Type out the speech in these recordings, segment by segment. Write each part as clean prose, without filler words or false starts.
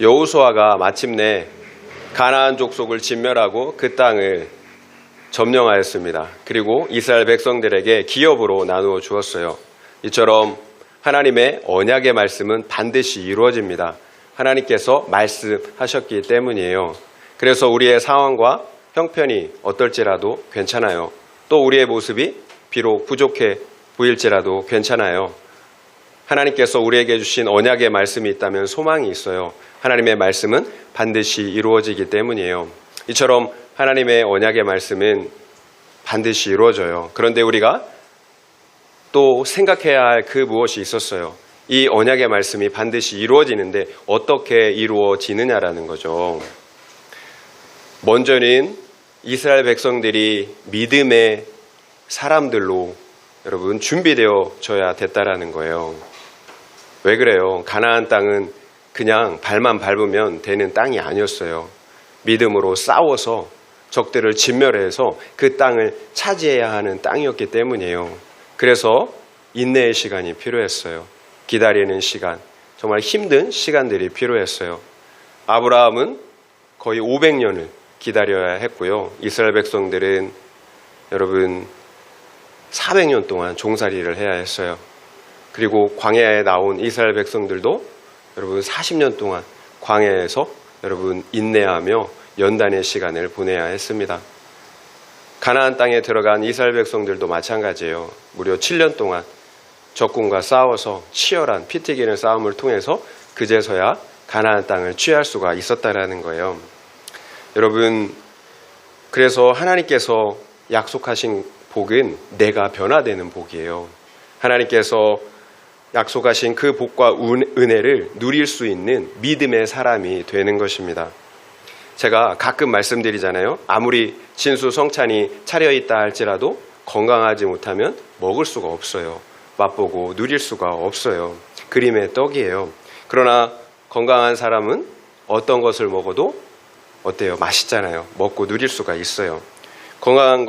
여호수아가 마침내 가나안 족속을 진멸하고 그 땅을 점령하였습니다. 그리고 이스라엘 백성들에게 기업으로 나누어 주었어요. 이처럼 하나님의 언약의 말씀은 반드시 이루어집니다. 하나님께서 말씀하셨기 때문이에요. 그래서 우리의 상황과 형편이 어떨지라도 괜찮아요. 또 우리의 모습이 비록 부족해 보일지라도 괜찮아요. 하나님께서 우리에게 주신 언약의 말씀이 있다면 소망이 있어요. 하나님의 말씀은 반드시 이루어지기 때문이에요. 이처럼 하나님의 언약의 말씀은 반드시 이루어져요. 그런데 우리가 또 생각해야 할 그 무엇이 있었어요. 이 언약의 말씀이 반드시 이루어지는데 어떻게 이루어지느냐라는 거죠. 먼저는 이스라엘 백성들이 믿음의 사람들로 여러분 준비되어져야 됐다라는 거예요. 왜 그래요? 가나안 땅은 그냥 발만 밟으면 되는 땅이 아니었어요. 믿음으로 싸워서 적들을 진멸해서 그 땅을 차지해야 하는 땅이었기 때문이에요. 그래서 인내의 시간이 필요했어요. 기다리는 시간, 정말 힘든 시간들이 필요했어요. 아브라함은 거의 500년을 기다려야 했고요. 이스라엘 백성들은 여러분 400년 동안 종살이를 해야 했어요. 그리고 광야에 나온 이스라엘 백성들도 여러분 40년 동안 광야에서 여러분 인내하며 연단의 시간을 보내야 했습니다. 가나안 땅에 들어간 이스라엘 백성들도 마찬가지예요. 무려 7년 동안 적군과 싸워서 치열한 피 튀기는 싸움을 통해서 그제서야 가나안 땅을 취할 수가 있었다라는 거예요. 여러분, 그래서 하나님께서 약속하신 복은 내가 변화되는 복이에요. 하나님께서 약속하신 그 복과 은혜를 누릴 수 있는 믿음의 사람이 되는 것입니다. 제가 가끔 말씀드리잖아요. 아무리 진수성찬이 차려있다 할지라도 건강하지 못하면 먹을 수가 없어요. 맛보고 누릴 수가 없어요. 그림의 떡이에요. 그러나 건강한 사람은 어떤 것을 먹어도 어때요? 맛있잖아요. 먹고 누릴 수가 있어요. 건강한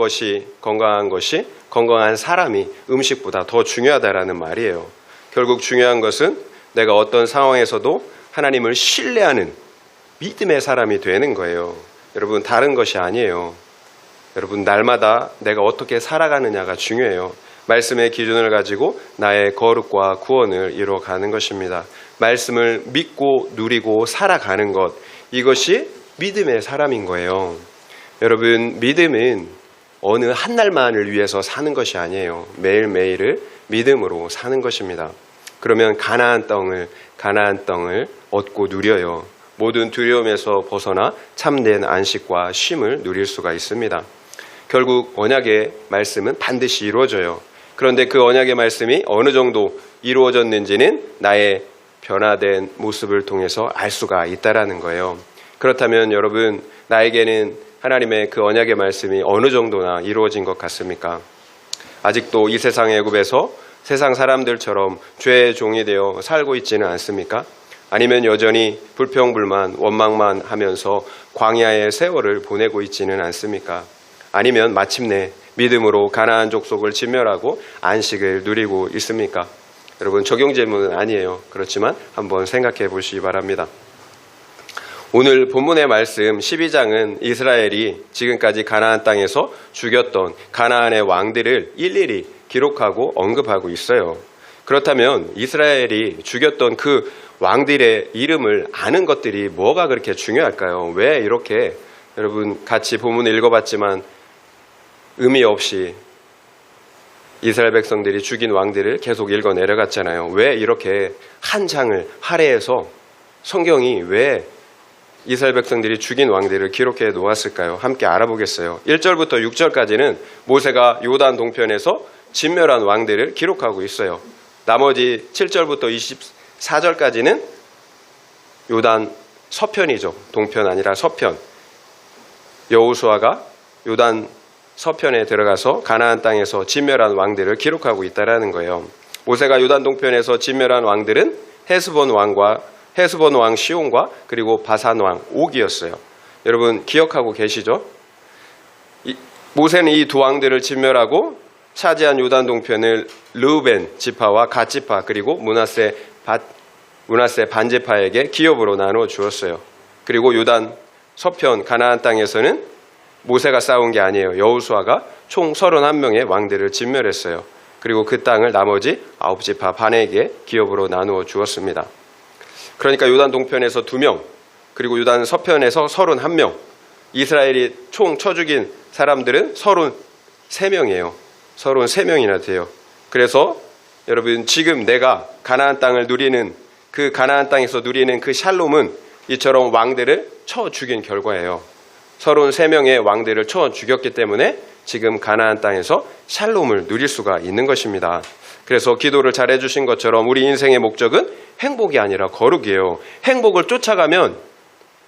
사람이 음식보다 더 중요하다라는 말이에요. 결국 중요한 것은 내가 어떤 상황에서도 하나님을 신뢰하는 믿음의 사람이 되는 거예요. 여러분, 다른 것이 아니에요. 여러분, 날마다 내가 어떻게 살아가느냐가 중요해요. 말씀의 기준을 가지고 나의 거룩과 구원을 이루어가는 것입니다. 말씀을 믿고 누리고 살아가는 것, 이것이 믿음의 사람인 거예요. 여러분, 믿음은 어느 한 날만을 위해서 사는 것이 아니에요. 매일매일을 믿음으로 사는 것입니다. 그러면 가나안 땅을 얻고 누려요. 모든 두려움에서 벗어나 참된 안식과 쉼을 누릴 수가 있습니다. 결국 언약의 말씀은 반드시 이루어져요. 그런데 그 언약의 말씀이 어느 정도 이루어졌는지는 나의 변화된 모습을 통해서 알 수가 있다라는 거예요. 그렇다면 여러분, 나에게는 하나님의 그 언약의 말씀이 어느 정도나 이루어진 것 같습니까? 아직도 이 세상의 애굽에서 세상 사람들처럼 죄의 종이 되어 살고 있지는 않습니까? 아니면 여전히 불평불만, 원망만 하면서 광야의 세월을 보내고 있지는 않습니까? 아니면 마침내 믿음으로 가나안 족속을 진멸하고 안식을 누리고 있습니까? 여러분, 적용 질문은 아니에요. 그렇지만 한번 생각해 보시기 바랍니다. 오늘 본문의 말씀 12장은 이스라엘이 지금까지 가나안 땅에서 죽였던 가나안의 왕들을 일일이 기록하고 언급하고 있어요. 그렇다면 이스라엘이 죽였던 그 왕들의 이름을 아는 것들이 뭐가 그렇게 중요할까요? 왜 이렇게 여러분 같이 본문을 읽어봤지만 의미 없이 이스라엘 백성들이 죽인 왕들을 계속 읽어 내려갔잖아요. 왜 이렇게 한 장을 할애해서 성경이 왜 이스라엘 백성들이 죽인 왕들을 기록해 놓았을까요? 함께 알아보겠어요. 1절부터 6절까지는 모세가 요단 동편에서 진멸한 왕들을 기록하고 있어요. 나머지 7절부터 24절까지는 요단 서편이죠. 동편 아니라 서편. 여호수아가 요단 서편에 들어가서 가나안 땅에서 진멸한 왕들을 기록하고 있다라는 거예요. 모세가 요단 동편에서 진멸한 왕들은 헤스본 왕 시온과 그리고 바산 왕 옥이었어요. 여러분 기억하고 계시죠? 모세는 이 두 왕들을 진멸하고 차지한 요단 동편을 르우벤 지파와 갓 지파 그리고 므낫세 밭 므낫세 반지파에게 기업으로 나누어 주었어요. 그리고 요단 서편 가나안 땅에서는 모세가 싸운 게 아니에요. 여호수아가 총 31명의 왕들을 진멸했어요. 그리고 그 땅을 나머지 9지파 반에게 기업으로 나누어 주었습니다. 그러니까 요단 동편에서 2명, 그리고 요단 서편에서 31명, 이스라엘이 총 쳐 죽인 사람들은 33명이에요. 33명이나 돼요. 그래서 여러분, 지금 내가 가나안 땅을 누리는, 그 가나안 땅에서 누리는 그 샬롬은 이처럼 왕들을 쳐 죽인 결과예요. 33명의 왕들을 쳐 죽였기 때문에 지금 가나안 땅에서 샬롬을 누릴 수가 있는 것입니다. 그래서 기도를 잘 해주신 것처럼 우리 인생의 목적은 행복이 아니라 거룩이에요. 행복을 쫓아가면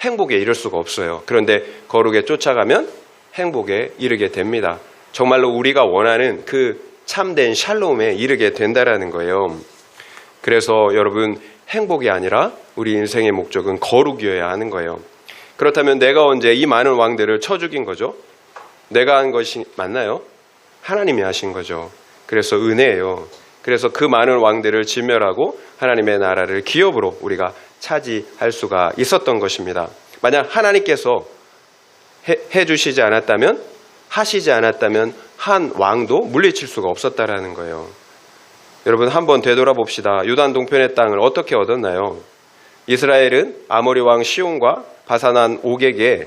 행복에 이를 수가 없어요. 그런데 거룩에 쫓아가면 행복에 이르게 됩니다. 정말로 우리가 원하는 그 참된 샬롬에 이르게 된다라는 거예요. 그래서 여러분, 행복이 아니라 우리 인생의 목적은 거룩이어야 하는 거예요. 그렇다면 내가 언제 이 많은 왕들을 쳐 죽인 거죠? 내가 한 것이 맞나요? 하나님이 하신 거죠. 그래서 은혜예요. 그래서 그 많은 왕들을 진멸하고 하나님의 나라를 기업으로 우리가 차지할 수가 있었던 것입니다. 만약 하나님께서 해주시지 않았다면, 하시지 않았다면 한 왕도 물리칠 수가 없었다라는 거예요. 여러분, 한번 되돌아봅시다. 요단 동편의 땅을 어떻게 얻었나요? 이스라엘은 아모리 왕 시온과 바산한 옥에게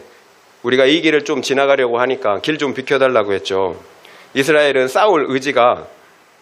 우리가 이 길을 좀 지나가려고 하니까 길 좀 비켜달라고 했죠. 이스라엘은 싸울 의지가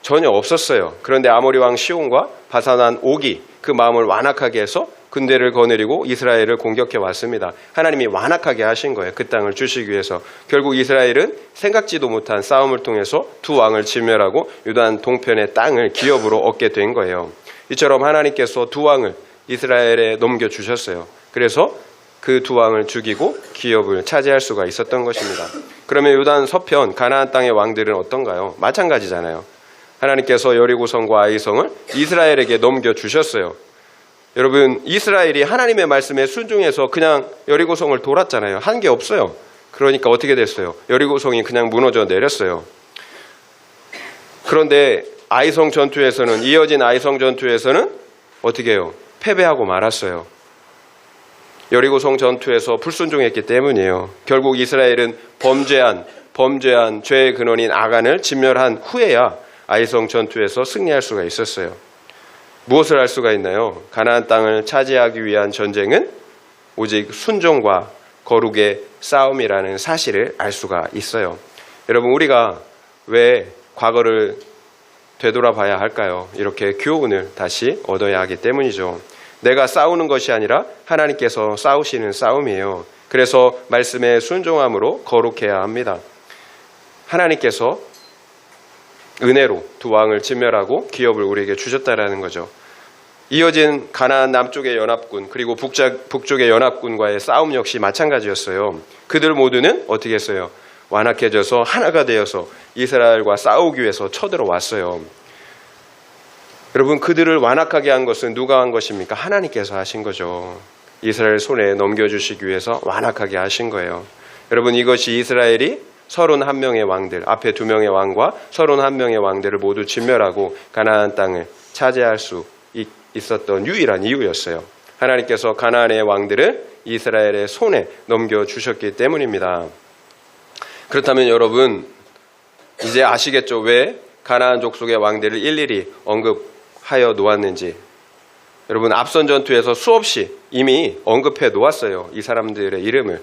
전혀 없었어요. 그런데 아모리 왕 시온과 바산한 옥이 그 마음을 완악하게 해서 군대를 거느리고 이스라엘을 공격해 왔습니다. 하나님이 완악하게 하신 거예요. 그 땅을 주시기 위해서. 결국 이스라엘은 생각지도 못한 싸움을 통해서 두 왕을 진멸하고 요단 동편의 땅을 기업으로 얻게 된 거예요. 이처럼 하나님께서 두 왕을 이스라엘에 넘겨주셨어요. 그래서 그 두 왕을 죽이고 기업을 차지할 수가 있었던 것입니다. 그러면 요단 서편 가나안 땅의 왕들은 어떤가요? 마찬가지잖아요. 하나님께서 여리고성과 아이성을 이스라엘에게 넘겨주셨어요. 여러분, 이스라엘이 하나님의 말씀에 순종해서 그냥 여리고성을 돌았잖아요. 한 게 없어요. 그러니까 어떻게 됐어요? 여리고성이 그냥 무너져 내렸어요. 그런데 아이성 전투에서는, 이어진 아이성 전투에서는 어떻게 해요? 패배하고 말았어요. 여리고성 전투에서 불순종했기 때문이에요. 결국 이스라엘은 범죄한 죄의 근원인 아간을 진멸한 후에야 아이성 전투에서 승리할 수가 있었어요. 무엇을 할 수가 있나요? 가나안 땅을 차지하기 위한 전쟁은 오직 순종과 거룩의 싸움이라는 사실을 알 수가 있어요. 여러분, 우리가 왜 과거를 되돌아봐야 할까요? 이렇게 교훈을 다시 얻어야 하기 때문이죠. 내가 싸우는 것이 아니라 하나님께서 싸우시는 싸움이에요. 그래서 말씀에 순종함으로 거룩해야 합니다. 하나님께서 은혜로 두 왕을 진멸하고 기업을 우리에게 주셨다라는 거죠. 이어진 가나안 남쪽의 연합군, 그리고 북쪽의 연합군과의 싸움 역시 마찬가지였어요. 그들 모두는 어떻게 했어요? 완악해져서 하나가 되어서 이스라엘과 싸우기 위해서 쳐들어왔어요. 여러분, 그들을 완악하게 한 것은 누가 한 것입니까? 하나님께서 하신 거죠. 이스라엘 손에 넘겨주시기 위해서 완악하게 하신 거예요. 여러분, 이것이 이스라엘이 31명의 왕들, 앞에 2명의 왕과 31명의 왕들을 모두 진멸하고 가나안 땅을 차지할 수 있었던 유일한 이유였어요. 하나님께서 가나안의 왕들을 이스라엘의 손에 넘겨주셨기 때문입니다. 그렇다면 여러분, 이제 아시겠죠? 왜 가나안 족속의 왕들을 일일이 언급하여 놓았는지. 여러분, 앞선 전투에서 수없이 이미 언급해 놓았어요. 이 사람들의 이름을.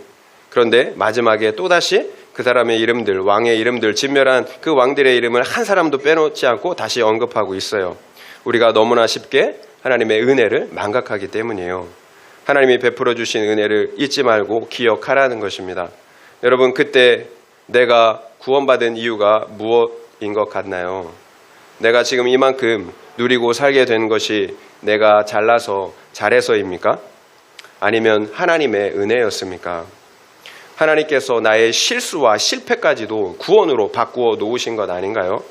그런데 마지막에 또다시 그 사람의 이름들, 왕의 이름들, 진멸한 그 왕들의 이름을 한 사람도 빼놓지 않고 다시 언급하고 있어요. 우리가 너무나 쉽게 하나님의 은혜를 망각하기 때문이에요. 하나님이 베풀어 주신 은혜를 잊지 말고 기억하라는 것입니다. 여러분, 그때 내가 구원받은 이유가 무엇인 것 같나요? 내가 지금 이만큼 누리고 살게 된 것이 내가 잘해서입니까? 아니면 하나님의 은혜였습니까? 하나님께서 나의 실수와 실패까지도 구원으로 바꾸어 놓으신 것 아닌가요?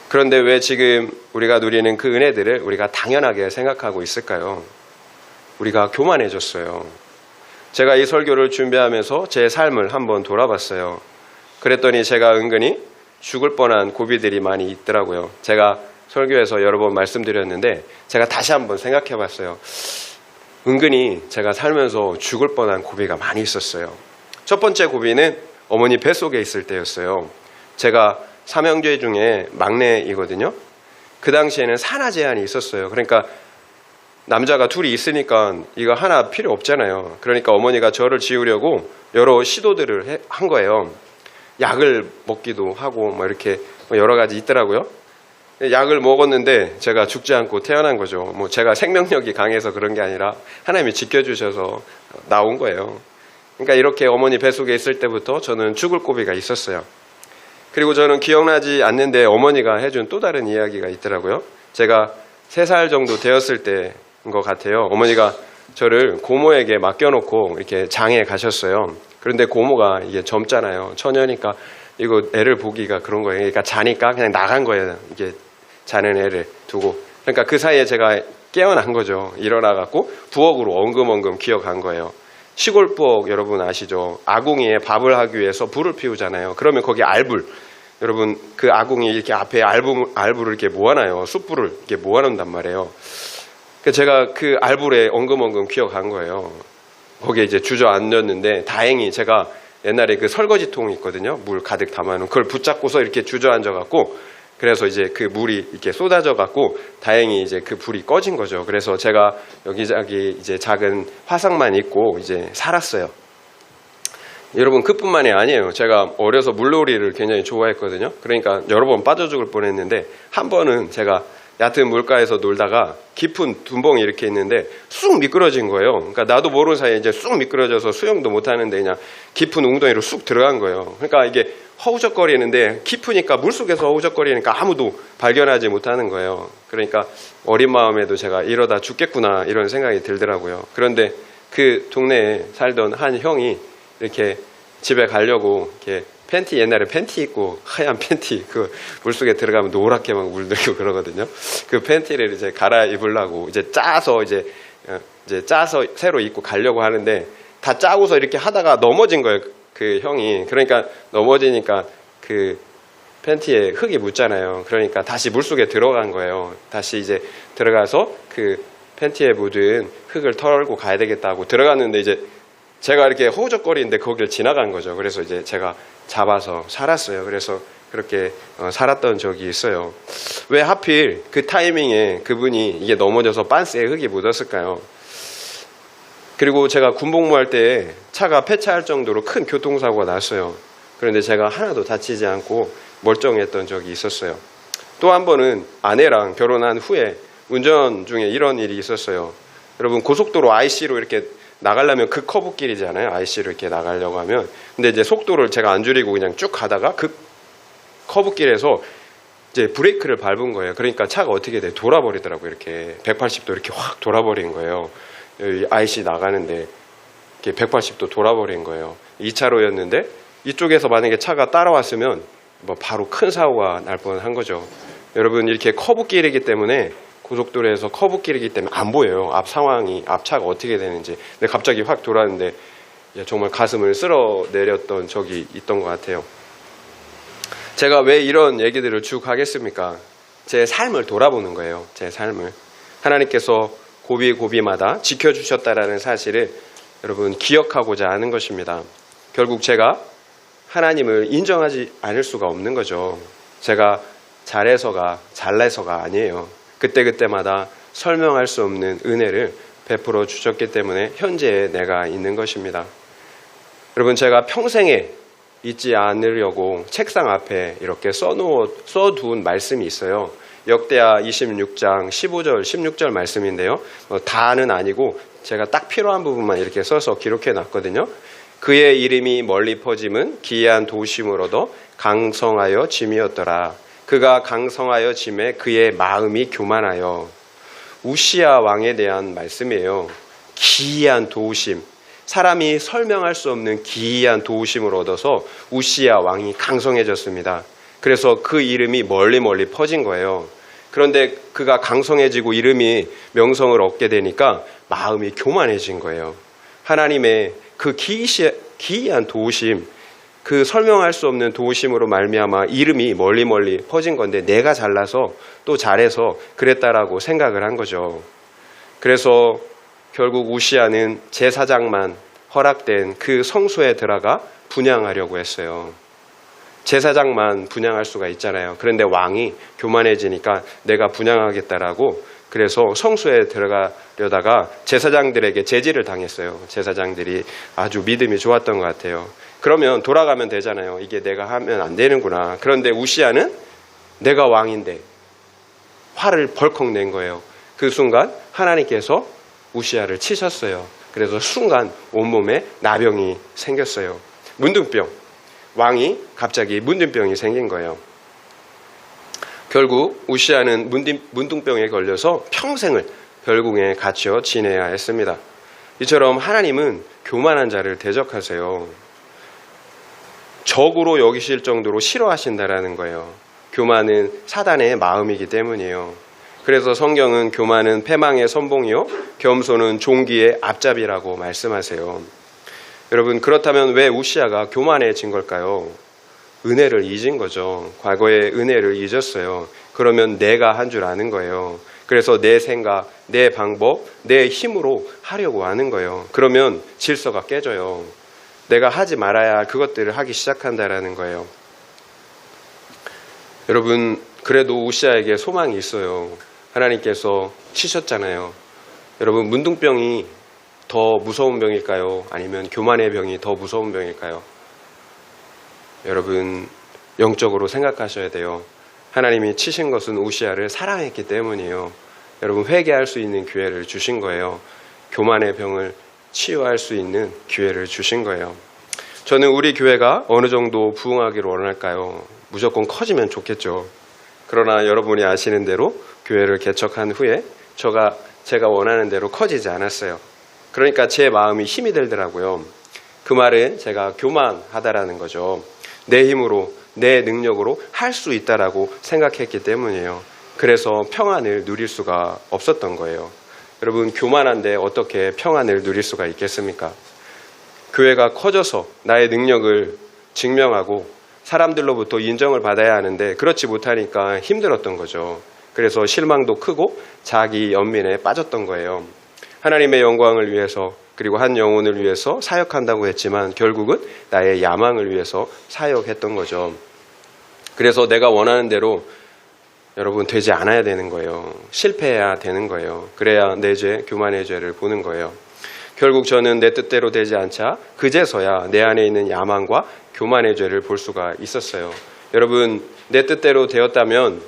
그런데 왜 지금 우리가 누리는 그 은혜들을 우리가 당연하게 생각하고 있을까요? 우리가 교만해졌어요. 제가 이 설교를 준비하면서 제 삶을 한번 돌아봤어요. 그랬더니 제가 은근히 죽을 뻔한 고비들이 많이 있더라고요. 제가 설교에서 여러 번 말씀드렸는데 제가 다시 한번 생각해 봤어요. 은근히 제가 살면서 죽을 뻔한 고비가 많이 있었어요. 첫 번째 고비는 어머니 뱃속에 있을 때였어요. 제가 삼형제 중에 막내이거든요. 그 당시에는 산하 제한이 있었어요. 그러니까 남자가 둘이 있으니까 이거 하나 필요 없잖아요. 그러니까 어머니가 저를 지우려고 여러 시도들을 한 거예요. 약을 먹기도 하고 뭐 이렇게 여러 가지 있더라고요. 약을 먹었는데 제가 죽지 않고 태어난 거죠. 뭐 제가 생명력이 강해서 그런 게 아니라 하나님이 지켜주셔서 나온 거예요. 그러니까 이렇게 어머니 뱃속에 있을 때부터 저는 죽을 고비가 있었어요. 그리고 저는 기억나지 않는데 어머니가 해준 또 다른 이야기가 있더라고요. 제가 3살 정도 되었을 때인 것 같아요. 어머니가 저를 고모에게 맡겨놓고 이렇게 장에 가셨어요. 그런데 고모가 이게 젊잖아요. 처녀니까 이거 애를 보기가 그런 거예요. 그러니까 자니까 그냥 나간 거예요. 이게 자는 애를 두고. 그러니까 그 사이에 제가 깨어난 거죠. 일어나갖고 부엌으로 엉금엉금 기어간 거예요. 시골 부엌 여러분 아시죠? 아궁이에 밥을 하기 위해서 불을 피우잖아요. 그러면 거기 알불, 여러분 그 아궁이 이렇게 앞에 알불을 이렇게 모아놔요. 숯불을 이렇게 모아놓는단 말이에요. 제가 그 알불에 엉금엉금 기어간 거예요. 거기에 이제 주저앉았는데 다행히 제가 옛날에 그 설거지통 있거든요. 물 가득 담아놓은 그걸 붙잡고서 이렇게 주저앉아갖고 그래서 이제 그 물이 이렇게 쏟아져갖고 다행히 이제 그 불이 꺼진 거죠. 그래서 제가 여기저기 이제 작은 화상만 입고 이제 살았어요. 여러분 그뿐만이 아니에요. 제가 어려서 물놀이를 굉장히 좋아했거든요. 그러니까 여러 번 빠져 죽을 뻔했는데 한 번은 제가 얕은 물가에서 놀다가 깊은 둔벙이 이렇게 있는데 쑥 미끄러진 거예요. 그러니까 나도 모르는 사이에 이제 쑥 미끄러져서 수영도 못 하는데 그냥 깊은 웅덩이로 쑥 들어간 거예요. 그러니까 이게 허우적거리는데 깊으니까 물속에서 허우적거리니까 아무도 발견하지 못하는 거예요. 그러니까 어린 마음에도 제가 이러다 죽겠구나 이런 생각이 들더라고요. 그런데 그 동네에 살던 한 형이 이렇게 집에 가려고 이렇게 팬티, 옛날에 팬티 입고 하얀 팬티 그 물속에 들어가면 노랗게 막 물들고 그러거든요. 그 팬티를 이제 갈아입으려고 이제 짜서 짜서 새로 입고 가려고 하는데 다 짜고서 이렇게 하다가 넘어진 거예요. 그 형이. 그러니까 넘어지니까 그 팬티에 흙이 묻잖아요. 그러니까 다시 물속에 들어간 거예요. 다시 이제 들어가서 그 팬티에 묻은 흙을 털고 가야 되겠다고 들어갔는데 이제 제가 이렇게 허우적거리는데 거기를 지나간 거죠. 그래서 이제 제가 잡아서 살았어요. 그래서 그렇게 살았던 적이 있어요. 왜 하필 그 타이밍에 그분이 이게 넘어져서 빤스에 흙이 묻었을까요? 그리고 제가 군복무할 때 차가 폐차할 정도로 큰 교통사고가 났어요. 그런데 제가 하나도 다치지 않고 멀쩡했던 적이 있었어요. 또 한 번은 아내랑 결혼한 후에 운전 중에 이런 일이 있었어요. 여러분 고속도로 IC로 이렇게 나가려면 그 커브길이잖아요. IC로 이렇게 나가려고 하면. 근데 이제 속도를 제가 안 줄이고 그냥 쭉 가다가 그 커브길에서 이제 브레이크를 밟은 거예요. 그러니까 차가 어떻게 돼? 돌아버리더라고요. 이렇게 180도 이렇게 확 돌아버린 거예요. 여기 IC 나가는데 이렇게 180도 돌아버린 거예요. 2차로였는데 이쪽에서 만약에 차가 따라왔으면 뭐 바로 큰 사고가 날 뻔한 거죠. 여러분 이렇게 커브길이기 때문에 고속도로에서 커브길이기 때문에 안 보여요. 앞 상황이, 앞 차가 어떻게 되는지. 근데 갑자기 확 돌았는데 정말 가슴을 쓸어내렸던 적이 있던 것 같아요. 제가 왜 이런 얘기들을 쭉 하겠습니까? 제 삶을 돌아보는 거예요. 제 삶을. 하나님께서 고비고비마다 지켜주셨다라는 사실을 여러분 기억하고자 하는 것입니다. 결국 제가 하나님을 인정하지 않을 수가 없는 거죠. 제가 잘해서가 아니에요. 그때그때마다 설명할 수 없는 은혜를 베풀어 주셨기 때문에 현재의 내가 있는 것입니다. 여러분 제가 평생에 잊지 않으려고 책상 앞에 이렇게 써둔 말씀이 있어요. 역대하 26장 15절 16절 말씀인데요. 다는 아니고 제가 딱 필요한 부분만 이렇게 써서 기록해 놨거든요. 그의 이름이 멀리 퍼짐은 기이한 도심을 얻어 강성하여 짐이었더라. 그가 강성하여 짐에 그의 마음이 교만하여. 우시야 왕에 대한 말씀이에요. 기이한 도우심. 사람이 설명할 수 없는 기이한 도우심을 얻어서 우시야 왕이 강성해졌습니다. 그래서 그 이름이 멀리 퍼진 거예요. 그런데 그가 강성해지고 이름이 명성을 얻게 되니까 마음이 교만해진 거예요. 하나님의 그 기이한 도우심, 그 설명할 수 없는 도우심으로 말미암아 이름이 멀리 퍼진 건데 내가 잘나서 또 잘해서 그랬다라고 생각을 한 거죠. 그래서 결국 우시아는 제사장만 허락된 그 성소에 들어가 분향하려고 했어요. 제사장만 분향할 수가 있잖아요. 그런데 왕이 교만해지니까 내가 분향하겠다라고 그래서 성소에 들어가려다가 제사장들에게 제지를 당했어요. 제사장들이 아주 믿음이 좋았던 것 같아요. 그러면 돌아가면 되잖아요. 이게 내가 하면 안 되는구나. 그런데 우시아는 내가 왕인데 화를 벌컥 낸 거예요. 그 순간 하나님께서 우시아를 치셨어요. 그래서 순간 온몸에 나병이 생겼어요. 문둥병. 왕이 갑자기 문둥병이 생긴 거예요. 결국 우시아는 문둥병에 걸려서 평생을 별궁에 갇혀 지내야 했습니다. 이처럼 하나님은 교만한 자를 대적하세요. 적으로 여기실 정도로 싫어하신다라는 거예요. 교만은 사단의 마음이기 때문이에요. 그래서 성경은 교만은 패망의 선봉이요 겸손은 종기의 앞잡이라고 말씀하세요. 여러분, 그렇다면 왜 우시아가 교만해진 걸까요? 은혜를 잊은 거죠. 과거의 은혜를 잊었어요. 그러면 내가 한 줄 아는 거예요. 그래서 내 생각, 내 방법, 내 힘으로 하려고 하는 거예요. 그러면 질서가 깨져요. 내가 하지 말아야 할 그것들을 하기 시작한다라는 거예요. 여러분, 그래도 우시아에게 소망이 있어요. 하나님께서 치셨잖아요. 여러분, 문둥병이 더 무서운 병일까요? 아니면 교만의 병이 더 무서운 병일까요? 여러분, 영적으로 생각하셔야 돼요. 하나님이 치신 것은 우시아를 사랑했기 때문이에요. 여러분, 회개할 수 있는 기회를 주신 거예요. 교만의 병을 치유할 수 있는 기회를 주신 거예요. 저는 우리 교회가 어느 정도 부흥하기를 원할까요? 무조건 커지면 좋겠죠. 그러나 여러분이 아시는 대로 교회를 개척한 후에 제가 원하는 대로 커지지 않았어요. 그러니까 제 마음이 힘이 들더라고요. 그 말은 제가 교만하다라는 거죠. 내 힘으로, 내 능력으로 할 수 있다라고 생각했기 때문이에요. 그래서 평안을 누릴 수가 없었던 거예요. 여러분, 교만한데 어떻게 평안을 누릴 수가 있겠습니까? 교회가 커져서 나의 능력을 증명하고 사람들로부터 인정을 받아야 하는데 그렇지 못하니까 힘들었던 거죠. 그래서 실망도 크고 자기 연민에 빠졌던 거예요. 하나님의 영광을 위해서 그리고 한 영혼을 위해서 사역한다고 했지만 결국은 나의 야망을 위해서 사역했던 거죠. 그래서 내가 원하는 대로 여러분 되지 않아야 되는 거예요. 실패해야 되는 거예요. 그래야 내 죄, 교만의 죄를 보는 거예요. 결국 저는 내 뜻대로 되지 않자 그제서야 내 안에 있는 야망과 교만의 죄를 볼 수가 있었어요. 여러분, 내 뜻대로 되었다면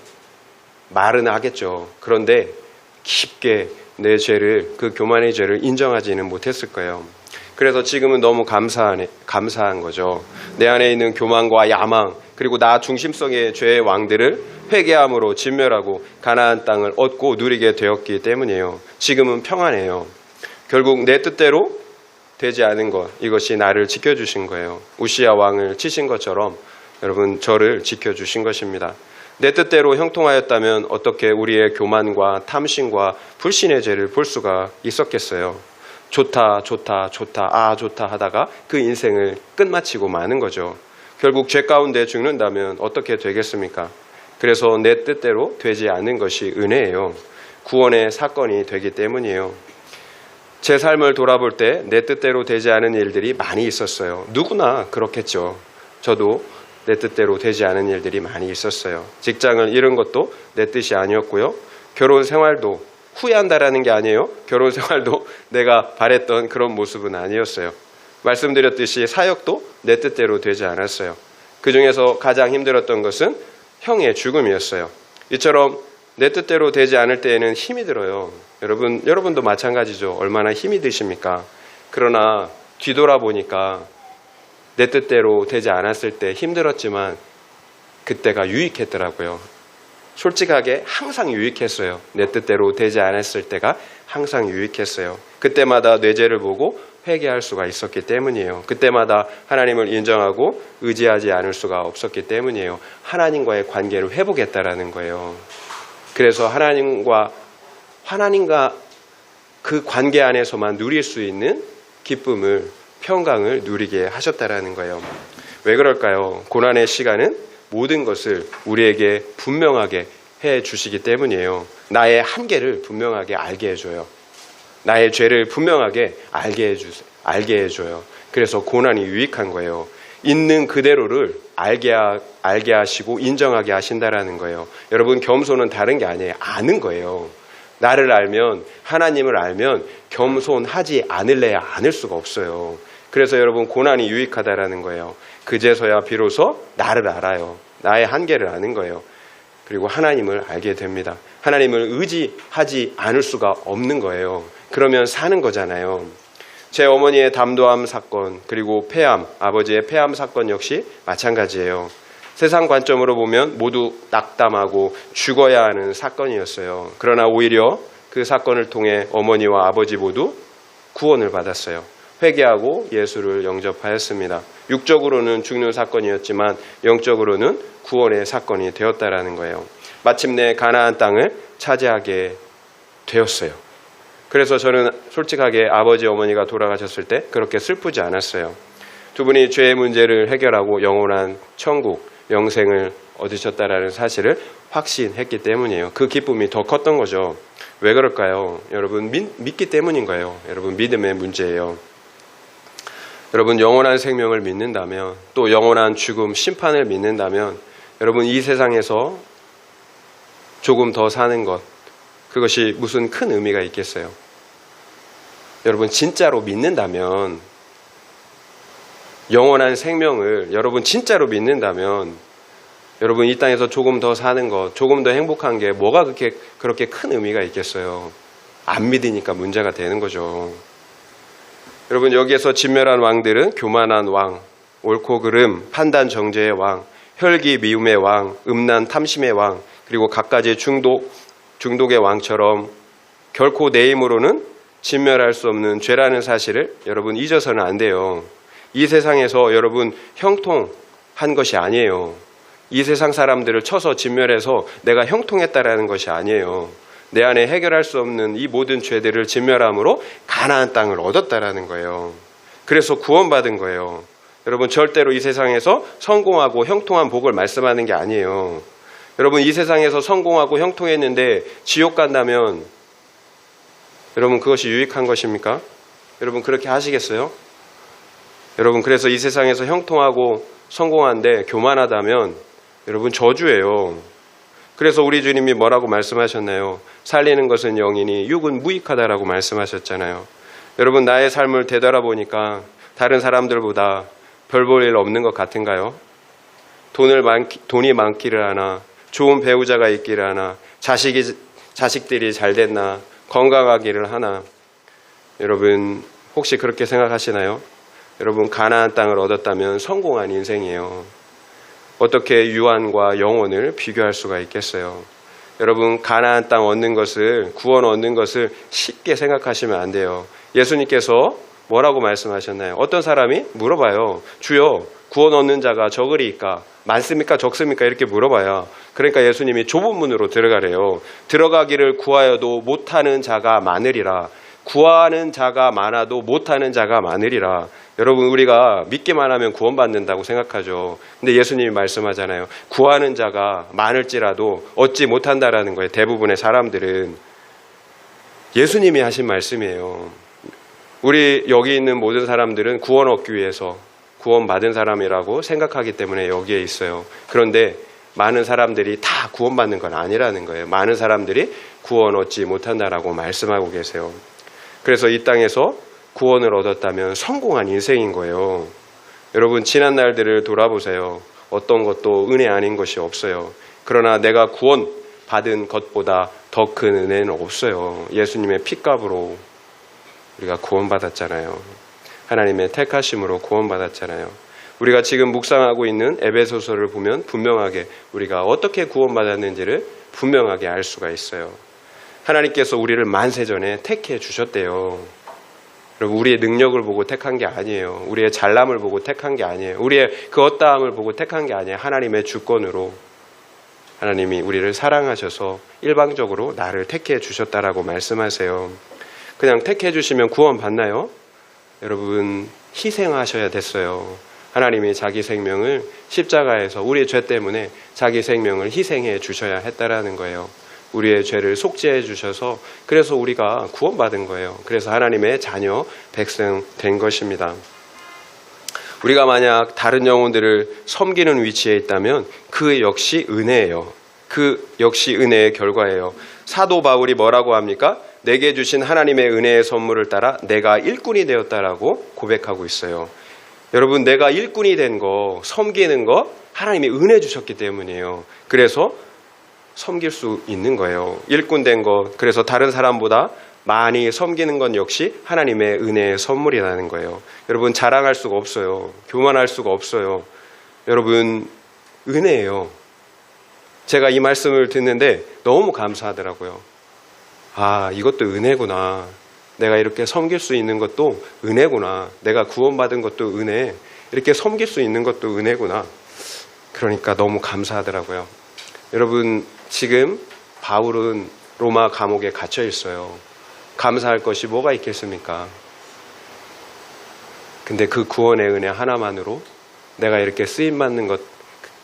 말은 하겠죠. 그런데 깊게 내 죄를, 그 교만의 죄를 인정하지는 못했을 거예요. 그래서 지금은 너무 감사한 거죠. 내 안에 있는 교만과 야망, 그리고 나 중심성의 죄의 왕들을 회개함으로 진멸하고 가나안 땅을 얻고 누리게 되었기 때문이에요. 지금은 평안해요. 결국 내 뜻대로 되지 않은 것, 이것이 나를 지켜주신 거예요. 우시아 왕을 치신 것처럼 여러분, 저를 지켜주신 것입니다. 내 뜻대로 형통하였다면 어떻게 우리의 교만과 탐심과 불신의 죄를 볼 수가 있었겠어요. 좋다 하다가 그 인생을 끝마치고 마는 거죠. 결국 죄 가운데 죽는다면 어떻게 되겠습니까? 그래서 내 뜻대로 되지 않는 것이 은혜예요. 구원의 사건이 되기 때문이에요. 제 삶을 돌아볼 때 내 뜻대로 되지 않은 일들이 많이 있었어요. 누구나 그렇겠죠. 저도 내 뜻대로 되지 않은 일들이 많이 있었어요. 직장을 잃은 것도 내 뜻이 아니었고요. 결혼 생활도 후회한다라는 게 아니에요. 결혼 생활도 내가 바랬던 그런 모습은 아니었어요. 말씀드렸듯이 사역도 내 뜻대로 되지 않았어요. 그 중에서 가장 힘들었던 것은 형의 죽음이었어요. 이처럼 내 뜻대로 되지 않을 때에는 힘이 들어요. 여러분도 마찬가지죠. 얼마나 힘이 드십니까? 그러나 뒤돌아보니까 내 뜻대로 되지 않았을 때 힘들었지만 그때가 유익했더라고요. 솔직하게 항상 유익했어요. 내 뜻대로 되지 않았을 때가 항상 유익했어요. 그때마다 내 죄를 보고 회개할 수가 있었기 때문이에요. 그때마다 하나님을 인정하고 의지하지 않을 수가 없었기 때문이에요. 하나님과의 관계를 회복했다라는 거예요. 그래서 하나님과 그 관계 안에서만 누릴 수 있는 기쁨을, 평강을 누리게 하셨다라는 거예요. 왜 그럴까요? 고난의 시간은 모든 것을 우리에게 분명하게 해 주시기 때문이에요. 나의 한계를 분명하게 알게 해줘요. 나의 죄를 분명하게 알게 해줘요. 그래서 고난이 유익한 거예요. 있는 그대로를 알게 하시고 인정하게 하신다라는 거예요. 여러분, 겸손은 다른 게 아니에요. 아는 거예요. 나를 알면, 하나님을 알면 겸손하지 않을래야 않을 수가 없어요. 그래서 여러분, 고난이 유익하다라는 거예요. 그제서야 비로소 나를 알아요. 나의 한계를 아는 거예요. 그리고 하나님을 알게 됩니다. 하나님을 의지하지 않을 수가 없는 거예요. 그러면 사는 거잖아요. 제 어머니의 담도암 사건, 그리고 폐암, 아버지의 폐암 사건 역시 마찬가지예요. 세상 관점으로 보면 모두 낙담하고 죽어야 하는 사건이었어요. 그러나 오히려 그 사건을 통해 어머니와 아버지 모두 구원을 받았어요. 회개하고 예수를 영접하였습니다. 육적으로는 죽는 사건이었지만 영적으로는 구원의 사건이 되었다라는 거예요. 마침내 가나안 땅을 차지하게 되었어요. 그래서 저는 솔직하게 아버지 어머니가 돌아가셨을 때 그렇게 슬프지 않았어요. 두 분이 죄의 문제를 해결하고 영원한 천국, 영생을 얻으셨다라는 사실을 확신했기 때문이에요. 그 기쁨이 더 컸던 거죠. 왜 그럴까요? 여러분, 믿기 때문인 거예요. 여러분, 믿음의 문제예요. 여러분, 영원한 생명을 믿는다면, 또 영원한 죽음, 심판을 믿는다면, 여러분, 이 세상에서 조금 더 사는 것, 그것이 무슨 큰 의미가 있겠어요? 여러분, 진짜로 믿는다면, 영원한 생명을 여러분 진짜로 믿는다면, 여러분, 이 땅에서 조금 더 사는 것, 조금 더 행복한 게 뭐가 그렇게 큰 의미가 있겠어요? 안 믿으니까 문제가 되는 거죠. 여러분, 여기에서 진멸한 왕들은 교만한 왕, 옳고 그름, 판단 정죄의 왕, 혈기 미움의 왕, 음란 탐심의 왕, 그리고 갖가지 중독의 왕처럼 결코 내 힘으로는 진멸할 수 없는 죄라는 사실을 여러분 잊어서는 안 돼요. 이 세상에서 여러분 형통한 것이 아니에요. 이 세상 사람들을 쳐서 진멸해서 내가 형통했다라는 것이 아니에요. 내 안에 해결할 수 없는 이 모든 죄들을 진멸함으로 가나안 땅을 얻었다라는 거예요. 그래서 구원받은 거예요. 여러분, 절대로 이 세상에서 성공하고 형통한 복을 말씀하는 게 아니에요. 여러분, 이 세상에서 성공하고 형통했는데 지옥 간다면 여러분, 그것이 유익한 것입니까? 여러분, 그렇게 하시겠어요? 여러분, 그래서 이 세상에서 형통하고 성공한데 교만하다면 여러분, 저주예요. 그래서 우리 주님이 뭐라고 말씀하셨나요? 살리는 것은 영이니 육은 무익하다라고 말씀하셨잖아요. 여러분, 나의 삶을 되돌아보니까 다른 사람들보다 별 볼 일 없는 것 같은가요? 돈이 많기를 하나, 좋은 배우자가 있기를 하나, 자식들이 잘 됐나, 건강하기를 하나. 여러분, 혹시 그렇게 생각하시나요? 여러분, 가나안 땅을 얻었다면 성공한 인생이에요. 어떻게 유한과 영혼을 비교할 수가 있겠어요? 여러분, 가나안 땅 얻는 것을, 구원 얻는 것을 쉽게 생각하시면 안 돼요. 예수님께서 뭐라고 말씀하셨나요? 어떤 사람이 물어봐요. 주여, 구원 얻는 자가 적으리이까? 많습니까? 적습니까? 이렇게 물어봐요. 그러니까 예수님이 좁은 문으로 들어가래요. 들어가기를 구하여도 못하는 자가 많으리라. 구하는 자가 많아도 못하는 자가 많으리라. 여러분, 우리가 믿기만 하면 구원받는다고 생각하죠. 근데 예수님이 말씀하잖아요. 구하는 자가 많을지라도 얻지 못한다라는 거예요. 대부분의 사람들은. 예수님이 하신 말씀이에요. 우리 여기 있는 모든 사람들은 구원 얻기 위해서 구원받은 사람이라고 생각하기 때문에 여기에 있어요. 그런데 많은 사람들이 다 구원받는 건 아니라는 거예요. 많은 사람들이 구원 얻지 못한다라고 말씀하고 계세요. 그래서 이 땅에서 구원을 얻었다면 성공한 인생인 거예요. 여러분, 지난 날들을 돌아보세요. 어떤 것도 은혜 아닌 것이 없어요. 그러나 내가 구원 받은 것보다 더 큰 은혜는 없어요. 예수님의 핏값으로 우리가 구원받았잖아요. 하나님의 택하심으로 구원받았잖아요. 우리가 지금 묵상하고 있는 에베소서를 보면 분명하게 우리가 어떻게 구원받았는지를 분명하게 알 수가 있어요. 하나님께서 우리를 만세전에 택해 주셨대요. 여러분, 우리의 능력을 보고 택한 게 아니에요. 우리의 잘남을 보고 택한 게 아니에요. 우리의 그 어떠함을 보고 택한 게 아니에요. 하나님의 주권으로 하나님이 우리를 사랑하셔서 일방적으로 나를 택해 주셨다라고 말씀하세요. 그냥 택해 주시면 구원 받나요? 여러분, 희생하셔야 됐어요. 하나님이 자기 생명을 십자가에서 우리의 죄 때문에 자기 생명을 희생해 주셔야 했다라는 거예요. 우리의 죄를 속죄해 주셔서 그래서 우리가 구원받은 거예요. 그래서 하나님의 자녀, 백성 된 것입니다. 우리가 만약 다른 영혼들을 섬기는 위치에 있다면 그 역시 은혜예요. 그 역시 은혜의 결과예요. 사도 바울이 뭐라고 합니까? 내게 주신 하나님의 은혜의 선물을 따라 내가 일꾼이 되었다라고 고백하고 있어요. 여러분, 내가 일꾼이 된 거, 섬기는 거 하나님이 은혜 주셨기 때문이에요. 그래서 섬길 수 있는 거예요. 일꾼 된 거, 그래서 다른 사람보다 많이 섬기는 건 역시 하나님의 은혜의 선물이라는 거예요. 여러분, 자랑할 수가 없어요. 교만할 수가 없어요. 여러분, 은혜예요. 제가 이 말씀을 듣는데 너무 감사하더라고요. 아, 이것도 은혜구나. 내가 이렇게 섬길 수 있는 것도 은혜구나. 내가 구원받은 것도 은혜. 이렇게 섬길 수 있는 것도 은혜구나. 그러니까 너무 감사하더라고요. 여러분, 지금 바울은 로마 감옥에 갇혀 있어요. 감사할 것이 뭐가 있겠습니까? 근데 그 구원의 은혜 하나만으로 내가 이렇게 쓰임받는 것,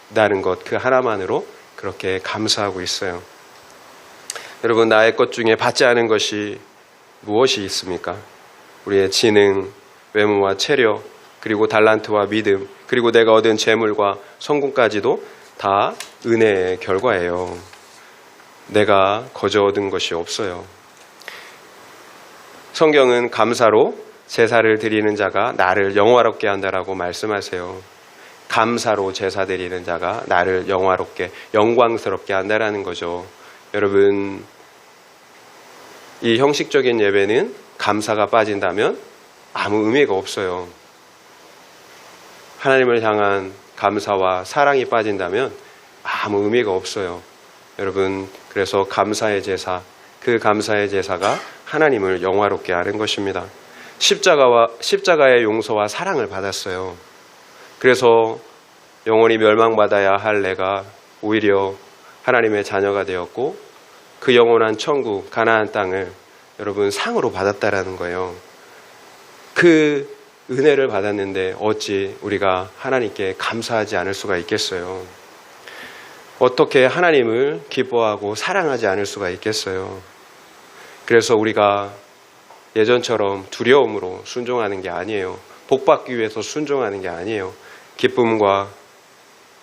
나는 것 그 하나만으로 그렇게 감사하고 있어요. 여러분, 나의 것 중에 받지 않은 것이 무엇이 있습니까? 우리의 지능, 외모와 체력, 그리고 달란트와 믿음, 그리고 내가 얻은 재물과 성공까지도 다 은혜의 결과예요. 내가 거저 얻은 것이 없어요. 성경은 감사로 제사를 드리는 자가 나를 영화롭게 한다라고 말씀하세요. 감사로 제사 드리는 자가 나를 영화롭게, 영광스럽게 한다라는 거죠. 여러분, 이 형식적인 예배는 감사가 빠진다면 아무 의미가 없어요. 하나님을 향한 감사와 사랑이 빠진다면 아무 의미가 없어요. 여러분, 그래서 감사의 제사, 그 감사의 제사가 하나님을 영화롭게 하는 것입니다. 십자가의 용서와 사랑을 받았어요. 그래서 영원히 멸망받아야 할 내가 오히려 하나님의 자녀가 되었고 그 영원한 천국, 가나안 땅을 여러분 상으로 받았다라는 거예요. 그 은혜를 받았는데 어찌 우리가 하나님께 감사하지 않을 수가 있겠어요? 어떻게 하나님을 기뻐하고 사랑하지 않을 수가 있겠어요? 그래서 우리가 예전처럼 두려움으로 순종하는 게 아니에요. 복받기 위해서 순종하는 게 아니에요. 기쁨과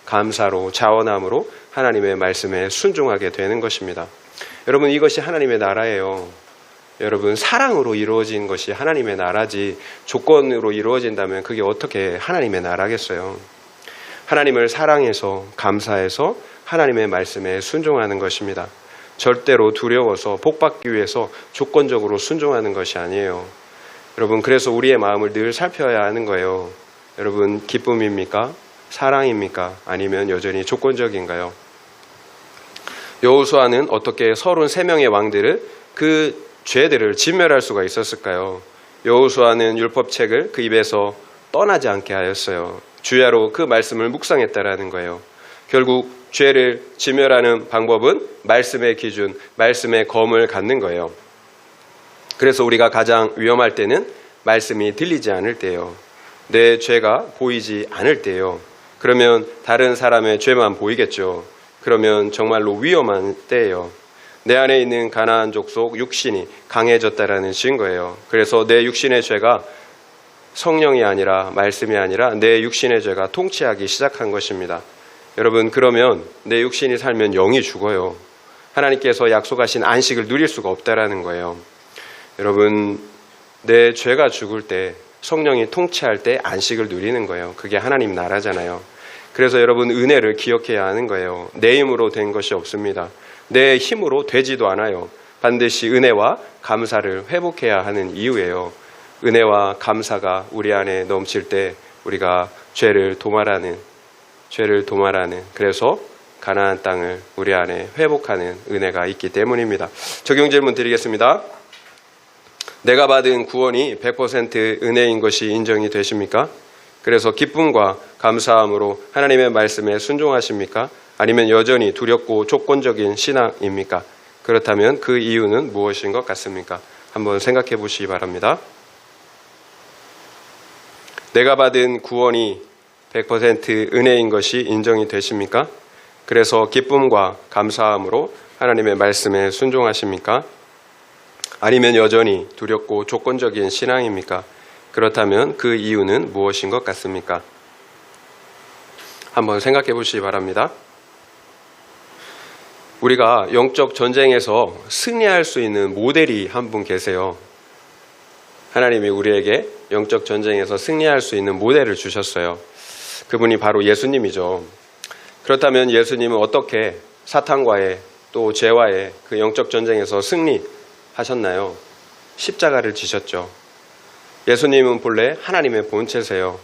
감사로, 자원함으로 하나님의 말씀에 순종하게 되는 것입니다. 여러분, 이것이 하나님의 나라예요. 여러분, 사랑으로 이루어진 것이 하나님의 나라지 조건으로 이루어진다면 그게 어떻게 하나님의 나라겠어요? 하나님을 사랑해서 감사해서 하나님의 말씀에 순종하는 것입니다. 절대로 두려워서 복받기 위해서 조건적으로 순종하는 것이 아니에요. 여러분, 그래서 우리의 마음을 늘 살펴야 하는 거예요. 여러분, 기쁨입니까? 사랑입니까? 아니면 여전히 조건적인가요? 여호수아는 어떻게 33명의 왕들을 그 죄들을 진멸할 수가 있었을까요? 여호수아는 율법책을 그 입에서 떠나지 않게 하였어요. 주야로 그 말씀을 묵상했다라는 거예요. 결국 죄를 진멸하는 방법은 말씀의 기준, 말씀의 검을 갖는 거예요. 그래서 우리가 가장 위험할 때는 말씀이 들리지 않을 때예요. 내 죄가 보이지 않을 때예요. 그러면 다른 사람의 죄만 보이겠죠. 그러면 정말로 위험한 때예요. 내 안에 있는 가나안 족속 육신이 강해졌다라는 증거예요. 그래서 내 육신의 죄가 성령이 아니라 말씀이 아니라 내 육신의 죄가 통치하기 시작한 것입니다. 여러분, 그러면 내 육신이 살면 영이 죽어요. 하나님께서 약속하신 안식을 누릴 수가 없다라는 거예요. 여러분, 내 죄가 죽을 때 성령이 통치할 때 안식을 누리는 거예요. 그게 하나님 나라잖아요. 그래서 여러분, 은혜를 기억해야 하는 거예요. 내 힘으로 된 것이 없습니다. 내 힘으로 되지도 않아요. 반드시 은혜와 감사를 회복해야 하는 이유예요. 은혜와 감사가 우리 안에 넘칠 때 우리가 죄를 도말하는, 그래서 가나안 땅을 우리 안에 회복하는 은혜가 있기 때문입니다. 적용 질문 드리겠습니다. 내가 받은 구원이 100% 은혜인 것이 인정이 되십니까? 그래서 기쁨과 감사함으로 하나님의 말씀에 순종하십니까? 아니면 여전히 두렵고 조건적인 신앙입니까? 그렇다면 그 이유는 무엇인 것 같습니까? 한번 생각해 보시기 바랍니다. 내가 받은 구원이 100% 은혜인 것이 인정이 되십니까? 그래서 기쁨과 감사함으로 하나님의 말씀에 순종하십니까? 아니면 여전히 두렵고 조건적인 신앙입니까? 그렇다면 그 이유는 무엇인 것 같습니까? 한번 생각해 보시기 바랍니다. 우리가 영적 전쟁에서 승리할 수 있는 모델이 한 분 계세요. 하나님이 우리에게 영적 전쟁에서 승리할 수 있는 모델을 주셨어요. 그분이 바로 예수님이죠. 그렇다면 예수님은 어떻게 사탄과의 또 죄와의 그 영적 전쟁에서 승리하셨나요? 십자가를 지셨죠. 예수님은 본래 하나님의 본체세요.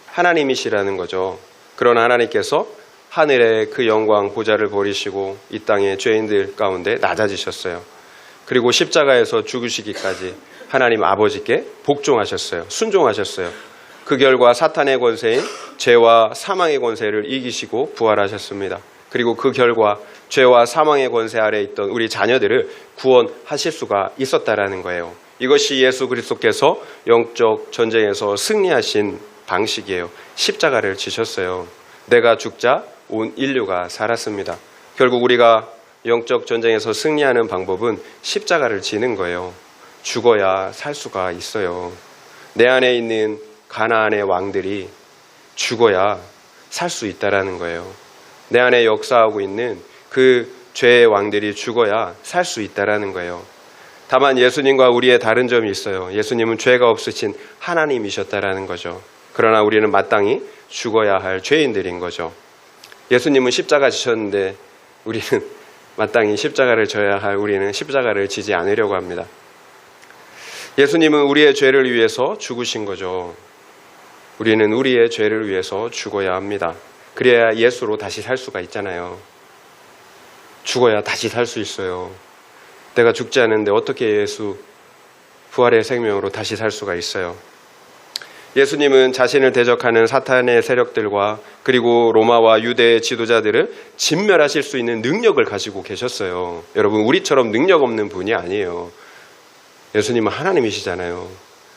하나님이시라는 거죠. 그러나 하나님께서 하늘의 그 영광 보좌를 버리시고 이 땅의 죄인들 가운데 낮아지셨어요. 그리고 십자가에서 죽으시기까지 하나님 아버지께 복종하셨어요. 순종하셨어요. 그 결과 사탄의 권세인 죄와 사망의 권세를 이기시고 부활하셨습니다. 그리고 그 결과 죄와 사망의 권세 아래 있던 우리 자녀들을 구원하실 수가 있었다라는 거예요. 이것이 예수 그리스도께서 영적 전쟁에서 승리하신 방식이에요. 십자가를 지셨어요. 내가 죽자 온 인류가 살았습니다. 결국 우리가 영적 전쟁에서 승리하는 방법은 십자가를 지는 거예요. 죽어야 살 수가 있어요. 내 안에 있는 가나안의 왕들이 죽어야 살 수 있다라는 거예요. 내 안에 역사하고 있는 그 죄의 왕들이 죽어야 살 수 있다라는 거예요. 다만 예수님과 우리의 다른 점이 있어요. 예수님은 죄가 없으신 하나님이셨다라는 거죠. 그러나 우리는 마땅히 죽어야 할 죄인들인 거죠. 예수님은 십자가 지셨는데 우리는 마땅히 십자가를 져야 할 우리는 십자가를 지지 않으려고 합니다. 예수님은 우리의 죄를 위해서 죽으신 거죠. 우리는 우리의 죄를 위해서 죽어야 합니다. 그래야 예수로 다시 살 수가 있잖아요. 죽어야 다시 살 수 있어요. 내가 죽지 않는데 어떻게 예수 부활의 생명으로 다시 살 수가 있어요? 예수님은 자신을 대적하는 사탄의 세력들과 그리고 로마와 유대의 지도자들을 진멸하실 수 있는 능력을 가지고 계셨어요. 여러분, 우리처럼 능력 없는 분이 아니에요. 예수님은 하나님이시잖아요.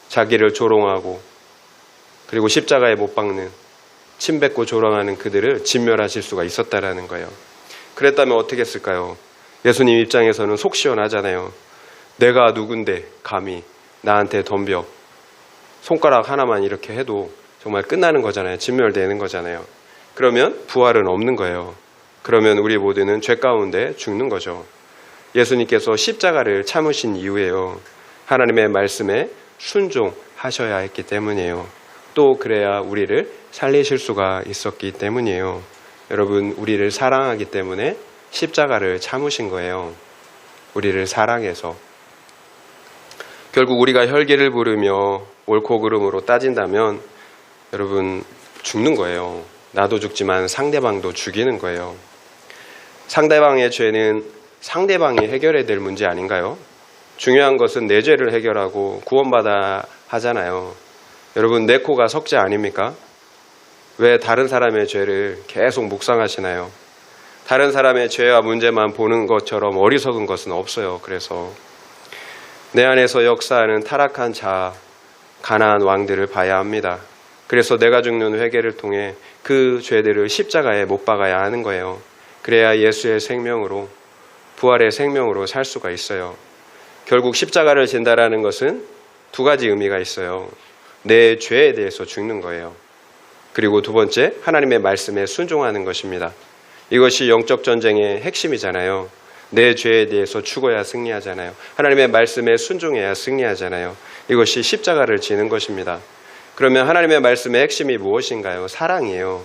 자기를 조롱하고 그리고 십자가에 못 박는 침 뱉고 조롱하는 그들을 진멸하실 수가 있었다라는 거예요. 그랬다면 어떻게 했을까요? 예수님 입장에서는 속 시원하잖아요. 내가 누군데 감히 나한테 덤벼. 손가락 하나만 이렇게 해도 정말 끝나는 거잖아요. 진멸되는 거잖아요. 그러면 부활은 없는 거예요. 그러면 우리 모두는 죄 가운데 죽는 거죠. 예수님께서 십자가를 참으신 이유예요. 하나님의 말씀에 순종하셔야 했기 때문이에요. 또 그래야 우리를 살리실 수가 있었기 때문이에요. 여러분, 우리를 사랑하기 때문에 십자가를 참으신 거예요. 우리를 사랑해서. 결국 우리가 혈기를 부르며 옳고 그름으로 따진다면 여러분 죽는 거예요. 나도 죽지만 상대방도 죽이는 거예요. 상대방의 죄는 상대방이 해결해야 될 문제 아닌가요? 중요한 것은 내 죄를 해결하고 구원받아 하잖아요. 여러분, 내 코가 석재 아닙니까? 왜 다른 사람의 죄를 계속 묵상하시나요? 다른 사람의 죄와 문제만 보는 것처럼 어리석은 것은 없어요. 그래서 내 안에서 역사하는 타락한 자, 가나안 왕들을 봐야 합니다. 그래서 내가 죽는 회개를 통해 그 죄들을 십자가에 못 박아야 하는 거예요. 그래야 예수의 생명으로, 부활의 생명으로 살 수가 있어요. 결국 십자가를 진다라는 것은 두 가지 의미가 있어요. 내 죄에 대해서 죽는 거예요. 그리고 두 번째, 하나님의 말씀에 순종하는 것입니다. 이것이 영적 전쟁의 핵심이잖아요. 내 죄에 대해서 죽어야 승리하잖아요. 하나님의 말씀에 순종해야 승리하잖아요. 이것이 십자가를 지는 것입니다. 그러면 하나님의 말씀의 핵심이 무엇인가요? 사랑이에요.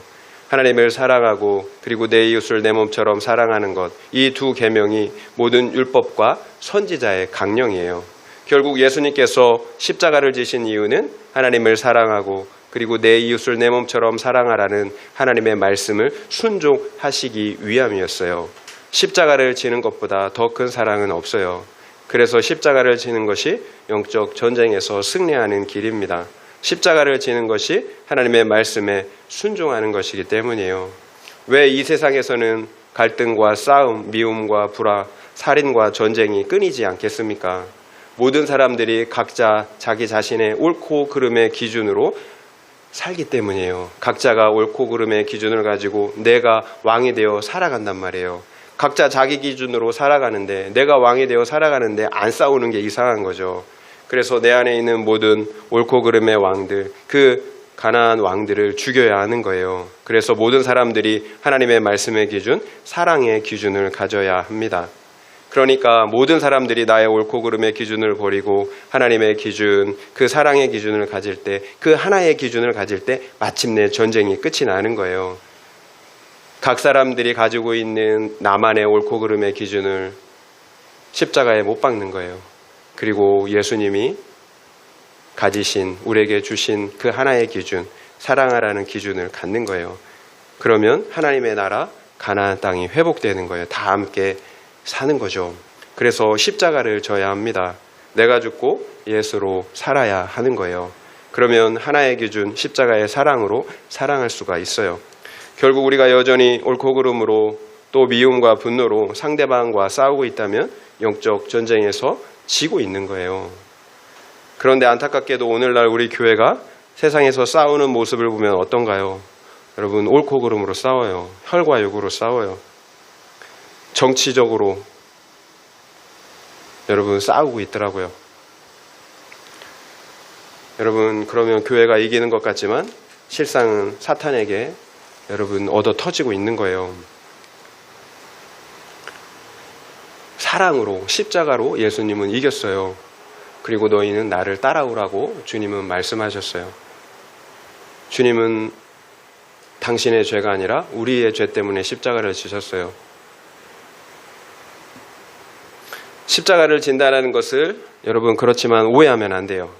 하나님을 사랑하고 그리고 내 이웃을 내 몸처럼 사랑하는 것, 이 두 계명이 모든 율법과 선지자의 강령이에요. 결국 예수님께서 십자가를 지신 이유는 하나님을 사랑하고 그리고 내 이웃을 내 몸처럼 사랑하라는 하나님의 말씀을 순종하시기 위함이었어요. 십자가를 지는 것보다 더 큰 사랑은 없어요. 그래서 십자가를 지는 것이 영적 전쟁에서 승리하는 길입니다. 십자가를 지는 것이 하나님의 말씀에 순종하는 것이기 때문이에요. 왜 이 세상에서는 갈등과 싸움, 미움과 불화, 살인과 전쟁이 끊이지 않겠습니까? 모든 사람들이 각자 자기 자신의 옳고 그름의 기준으로 살기 때문이에요. 각자가 옳고 그름의 기준을 가지고 내가 왕이 되어 살아간단 말이에요. 각자 자기 기준으로 살아가는데, 내가 왕이 되어 살아가는데 안 싸우는 게 이상한 거죠. 그래서 내 안에 있는 모든 옳고 그름의 왕들, 그 가나안 왕들을 죽여야 하는 거예요. 그래서 모든 사람들이 하나님의 말씀의 기준, 사랑의 기준을 가져야 합니다. 그러니까 모든 사람들이 나의 옳고 그름의 기준을 버리고 하나님의 기준, 그 사랑의 기준을 가질 때, 그 하나의 기준을 가질 때 마침내 전쟁이 끝이 나는 거예요. 각 사람들이 가지고 있는 나만의 옳고 그름의 기준을 십자가에 못 박는 거예요. 그리고 예수님이 가지신, 우리에게 주신 그 하나의 기준, 사랑하라는 기준을 갖는 거예요. 그러면 하나님의 나라, 가나안 땅이 회복되는 거예요. 다 함께 사는 거죠. 그래서 십자가를 져야 합니다. 내가 죽고 예수로 살아야 하는 거예요. 그러면 하나의 기준, 십자가의 사랑으로 사랑할 수가 있어요. 결국 우리가 여전히 옳고 그름으로 또 미움과 분노로 상대방과 싸우고 있다면 영적 전쟁에서 지고 있는 거예요. 그런데 안타깝게도 오늘날 우리 교회가 세상에서 싸우는 모습을 보면 어떤가요? 여러분, 옳고 그름으로 싸워요. 혈과 육으로 싸워요. 정치적으로 여러분 싸우고 있더라고요. 여러분, 그러면 교회가 이기는 것 같지만 실상은 사탄에게 여러분 얻어 터지고 있는 거예요. 사랑으로, 십자가로 예수님은 이겼어요. 그리고 너희는 나를 따라오라고 주님은 말씀하셨어요. 주님은 당신의 죄가 아니라 우리의 죄 때문에 십자가를 지셨어요. 십자가를 진다라는 것을 여러분 그렇지만 오해하면 안 돼요.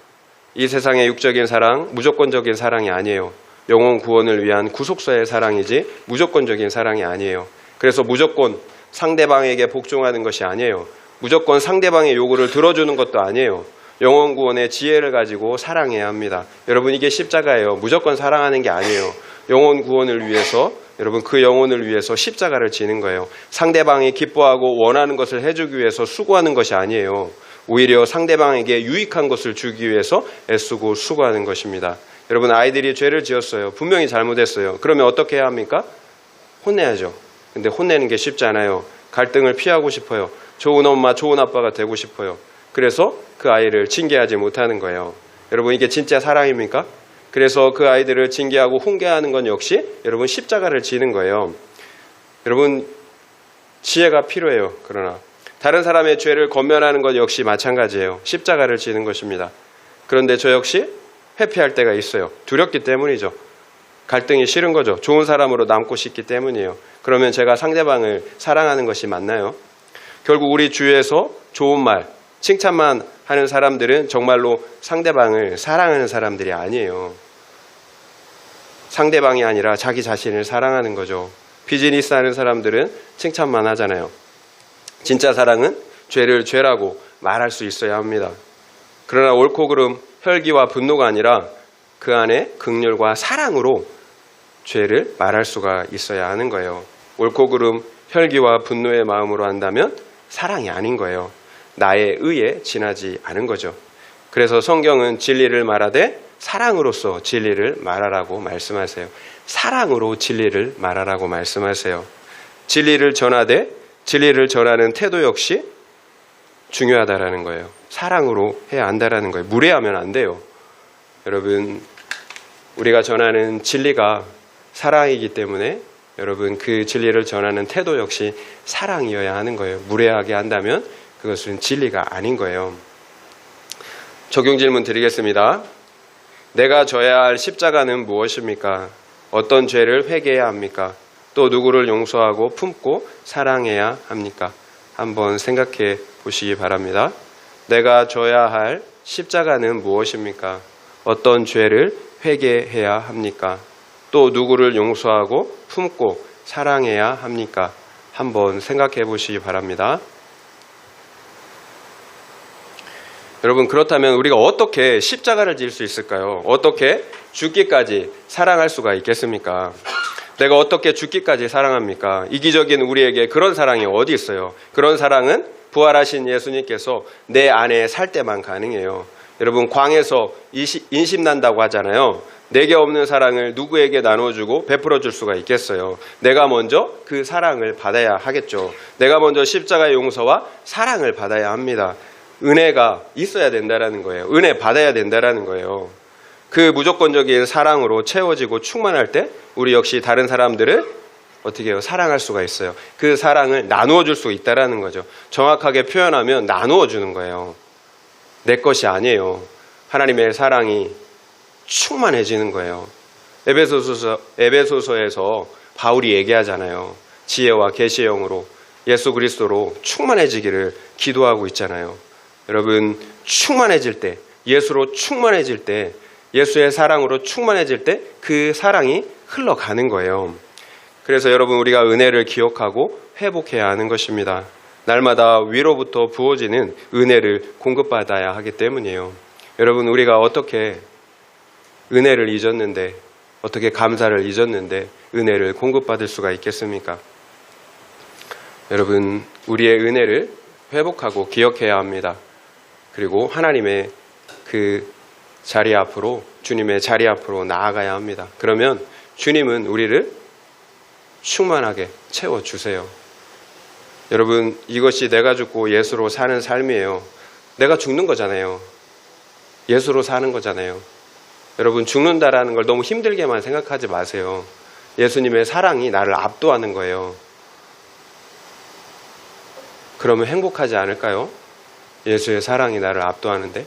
이 세상의 육적인 사랑, 무조건적인 사랑이 아니에요. 영혼 구원을 위한 구속사의 사랑이지 무조건적인 사랑이 아니에요. 그래서 무조건 상대방에게 복종하는 것이 아니에요. 무조건 상대방의 요구를 들어주는 것도 아니에요. 영혼 구원의 지혜를 가지고 사랑해야 합니다. 여러분, 이게 십자가예요. 무조건 사랑하는 게 아니에요. 영혼 구원을 위해서, 여러분 그 영혼을 위해서 십자가를 지는 거예요. 상대방이 기뻐하고 원하는 것을 해주기 위해서 수고하는 것이 아니에요. 오히려 상대방에게 유익한 것을 주기 위해서 애쓰고 수고하는 것입니다. 여러분, 아이들이 죄를 지었어요. 분명히 잘못했어요. 그러면 어떻게 해야 합니까? 혼내야죠. 근데 혼내는 게 쉽지 않아요. 갈등을 피하고 싶어요. 좋은 엄마, 좋은 아빠가 되고 싶어요. 그래서 그 아이를 징계하지 못하는 거예요. 여러분, 이게 진짜 사랑입니까? 그래서 그 아이들을 징계하고 훈계하는 건 역시 여러분 십자가를 지는 거예요. 여러분, 지혜가 필요해요. 그러나 다른 사람의 죄를 권면하는 것 역시 마찬가지예요. 십자가를 지는 것입니다. 그런데 저 역시 회피할 때가 있어요. 두렵기 때문이죠. 갈등이 싫은 거죠. 좋은 사람으로 남고 싶기 때문이에요. 그러면 제가 상대방을 사랑하는 것이 맞나요? 결국 우리 주위에서 좋은 말, 칭찬만 하는 사람들은 정말로 상대방을 사랑하는 사람들이 아니에요. 상대방이 아니라 자기 자신을 사랑하는 거죠. 비즈니스 하는 사람들은 칭찬만 하잖아요. 진짜 사랑은 죄를 죄라고 말할 수 있어야 합니다. 그러나 옳고 그름, 혈기와 분노가 아니라 그 안에 긍휼과 사랑으로 죄를 말할 수가 있어야 하는 거예요. 옳고 그름, 혈기와 분노의 마음으로 한다면 사랑이 아닌 거예요. 나의 의에 지나지 않은 거죠. 그래서 성경은 진리를 말하되 사랑으로서 진리를 말하라고 말씀하세요. 사랑으로 진리를 말하라고 말씀하세요. 진리를 전하되 진리를 전하는 태도 역시 중요하다라는 거예요. 사랑으로 해야 한다라는 거예요. 무례하면 안 돼요. 여러분, 우리가 전하는 진리가 사랑이기 때문에 여러분 그 진리를 전하는 태도 역시 사랑이어야 하는 거예요. 무례하게 한다면 그것은 진리가 아닌 거예요. 적용 질문 드리겠습니다. 내가 져야 할 십자가는 무엇입니까? 어떤 죄를 회개해야 합니까? 또 누구를 용서하고 품고 사랑해야 합니까? 한번 생각해 보시기 바랍니다. 내가 져야 할 십자가는 무엇입니까? 어떤 죄를 회개해야 합니까? 또 누구를 용서하고 품고 사랑해야 합니까? 한번 생각해 보시기 바랍니다. 여러분, 그렇다면 우리가 어떻게 십자가를 질 수 있을까요? 어떻게 죽기까지 사랑할 수가 있겠습니까? 내가 어떻게 죽기까지 사랑합니까? 이기적인 우리에게 그런 사랑이 어디 있어요? 그런 사랑은 부활하신 예수님께서 내 안에 살 때만 가능해요. 여러분, 광에서 인심 난다고 하잖아요. 내게 없는 사랑을 누구에게 나눠주고 베풀어줄 수가 있겠어요? 내가 먼저 그 사랑을 받아야 하겠죠. 내가 먼저 십자가의 용서와 사랑을 받아야 합니다. 은혜가 있어야 된다라는 거예요. 은혜 받아야 된다라는 거예요. 그 무조건적인 사랑으로 채워지고 충만할 때 우리 역시 다른 사람들을 어떻게 해요? 사랑할 수가 있어요. 그 사랑을 나누어 줄 수 있다라는 거죠. 정확하게 표현하면 나누어 주는 거예요. 내 것이 아니에요. 하나님의 사랑이 충만해지는 거예요. 에베소서에서 바울이 얘기하잖아요. 지혜와 계시의 영으로 예수 그리스도로 충만해지기를 기도하고 있잖아요. 여러분, 충만해질 때, 예수로 충만해질 때, 예수의 사랑으로 충만해질 때 그 사랑이 흘러가는 거예요. 그래서 여러분, 우리가 은혜를 기억하고 회복해야 하는 것입니다. 날마다 위로부터 부어지는 은혜를 공급받아야 하기 때문이에요. 여러분, 우리가 어떻게 은혜를 잊었는데, 어떻게 감사를 잊었는데 은혜를 공급받을 수가 있겠습니까? 여러분, 우리의 은혜를 회복하고 기억해야 합니다. 그리고 하나님의 그 자리 앞으로, 주님의 자리 앞으로 나아가야 합니다. 그러면 주님은 우리를 충만하게 채워주세요. 여러분, 이것이 내가 죽고 예수로 사는 삶이에요. 내가 죽는 거잖아요. 예수로 사는 거잖아요. 여러분, 죽는다라는 걸 너무 힘들게만 생각하지 마세요. 예수님의 사랑이 나를 압도하는 거예요. 그러면 행복하지 않을까요? 예수의 사랑이 나를 압도하는데?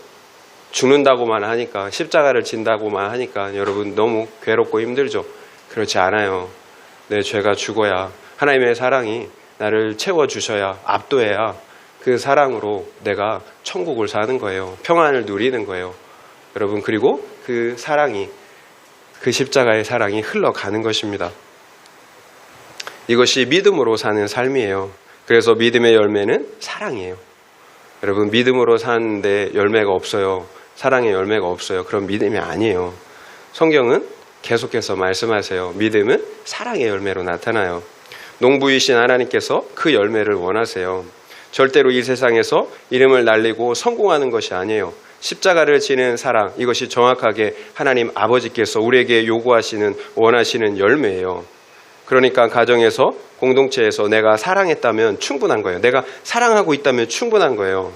죽는다고만 하니까, 십자가를 진다고만 하니까 여러분 너무 괴롭고 힘들죠? 그렇지 않아요. 내 죄가 죽어야 하나님의 사랑이 나를 채워주셔야, 압도해야 그 사랑으로 내가 천국을 사는 거예요. 평안을 누리는 거예요. 여러분, 그리고 그 사랑이, 그 십자가의 사랑이 흘러가는 것입니다. 이것이 믿음으로 사는 삶이에요. 그래서 믿음의 열매는 사랑이에요. 여러분, 믿음으로 사는데 열매가 없어요. 사랑의 열매가 없어요. 그럼 믿음이 아니에요. 성경은 계속해서 말씀하세요. 믿음은 사랑의 열매로 나타나요. 농부이신 하나님께서 그 열매를 원하세요. 절대로 이 세상에서 이름을 날리고 성공하는 것이 아니에요. 십자가를 지는 사랑, 이것이 정확하게 하나님 아버지께서 우리에게 요구하시는, 원하시는 열매예요. 그러니까 가정에서, 공동체에서 내가 사랑했다면 충분한 거예요. 내가 사랑하고 있다면 충분한 거예요.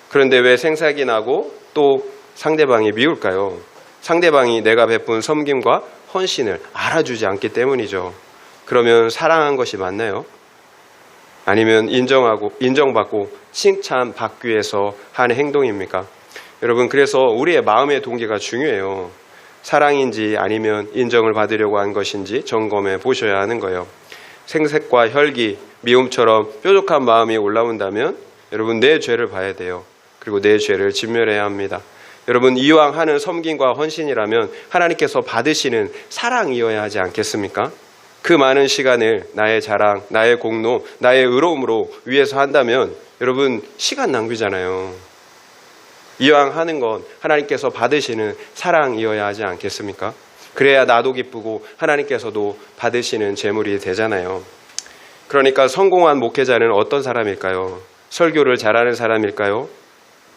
그런데 왜 생색이 나고 또 상대방이 미울까요? 상대방이 내가 베푼 섬김과 헌신을 알아주지 않기 때문이죠. 그러면 사랑한 것이 맞나요? 아니면 인정받고 칭찬받기 위해서 하는 행동입니까? 여러분, 그래서 우리의 마음의 동기가 중요해요. 사랑인지 아니면 인정을 받으려고 한 것인지 점검해 보셔야 하는 거예요. 생색과 혈기, 미움처럼 뾰족한 마음이 올라온다면 여러분, 내 죄를 봐야 돼요. 그리고 내 죄를 진멸해야 합니다. 여러분, 이왕 하는 섬김과 헌신이라면 하나님께서 받으시는 사랑이어야 하지 않겠습니까? 그 많은 시간을 나의 자랑, 나의 공로, 나의 의로움으로 위해서 한다면 여러분, 시간 낭비잖아요. 이왕 하는 건 하나님께서 받으시는 사랑이어야 하지 않겠습니까? 그래야 나도 기쁘고 하나님께서도 받으시는 제물이 되잖아요. 그러니까 성공한 목회자는 어떤 사람일까요? 설교를 잘하는 사람일까요?